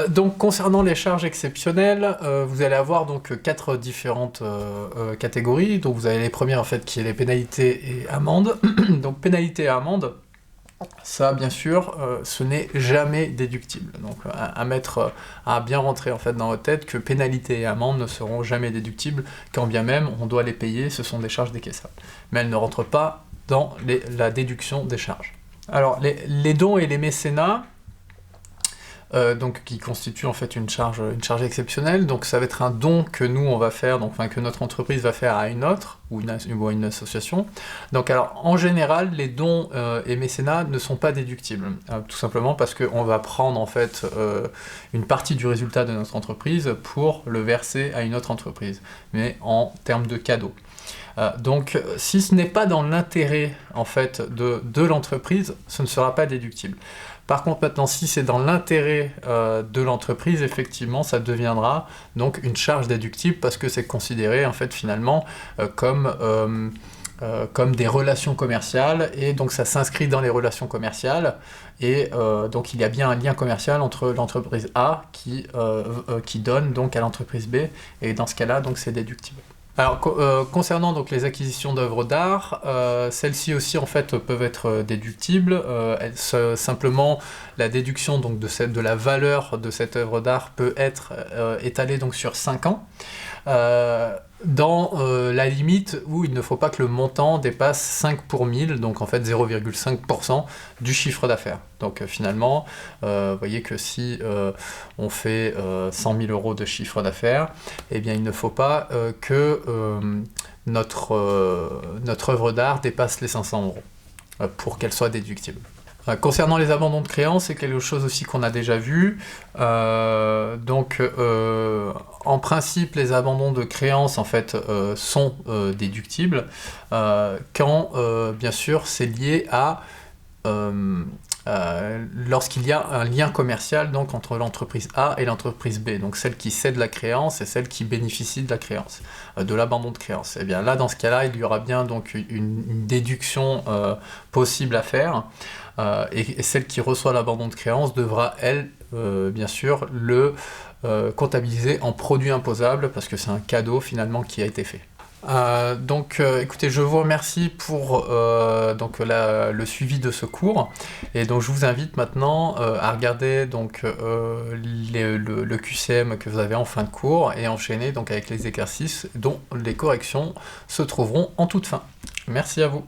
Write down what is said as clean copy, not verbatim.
Donc concernant les charges exceptionnelles, vous allez avoir donc 4 différentes catégories. Donc vous avez les premières en fait qui est les pénalités et amendes. Donc pénalités et amendes, ça bien sûr, ce n'est jamais déductible. Donc à bien rentrer en fait dans votre tête que pénalités et amendes ne seront jamais déductibles, quand bien même on doit les payer, ce sont des charges décaissables. Mais elles ne rentrent pas dans la déduction des charges. Alors les dons et les mécénats, donc qui constitue en fait une charge exceptionnelle, donc ça va être un don que nous on va faire, donc que notre entreprise va faire à une autre, ou une association. Donc alors en général, les dons et mécénats ne sont pas déductibles, tout simplement parce qu'on va prendre en fait une partie du résultat de notre entreprise pour le verser à une autre entreprise, mais en termes de cadeau. Donc si ce n'est pas dans l'intérêt en fait de l'entreprise, ce ne sera pas déductible. Par contre maintenant, si c'est dans l'intérêt de l'entreprise, effectivement ça deviendra donc une charge déductible parce que c'est considéré en fait finalement comme des relations commerciales, et donc ça s'inscrit dans les relations commerciales, et donc il y a bien un lien commercial entre l'entreprise A qui donne donc à l'entreprise B, et dans ce cas-là donc c'est déductible. Alors concernant donc les acquisitions d'œuvres d'art, celles-ci aussi en fait peuvent être déductibles. Simplement la déduction donc de la valeur de cette œuvre d'art peut être étalée donc sur 5 ans. Dans la limite où il ne faut pas que le montant dépasse 5 pour 1000, donc en fait 0,5% du chiffre d'affaires. Donc finalement, vous voyez que si on fait 100 000 € de chiffre d'affaires, eh bien il ne faut pas que notre œuvre d'art dépasse les 500 € pour qu'elle soit déductible. Concernant les abandons de créances, c'est quelque chose aussi qu'on a déjà vu. En principe, les abandons de créances en fait sont déductibles quand, bien sûr, c'est lié à lorsqu'il y a un lien commercial donc entre l'entreprise A et l'entreprise B, donc celle qui cède la créance et celle qui bénéficie de la créance, de l'abandon de créance. Et bien là, dans ce cas-là, il y aura bien donc une déduction possible à faire. Et celle qui reçoit l'abandon de créance devra, elle, bien sûr, le comptabiliser en produit imposable, parce que c'est un cadeau, finalement, qui a été fait. Écoutez, je vous remercie pour le suivi de ce cours, et donc je vous invite maintenant à regarder donc, le QCM que vous avez en fin de cours, et enchaîner donc avec les exercices dont les corrections se trouveront en toute fin. Merci à vous.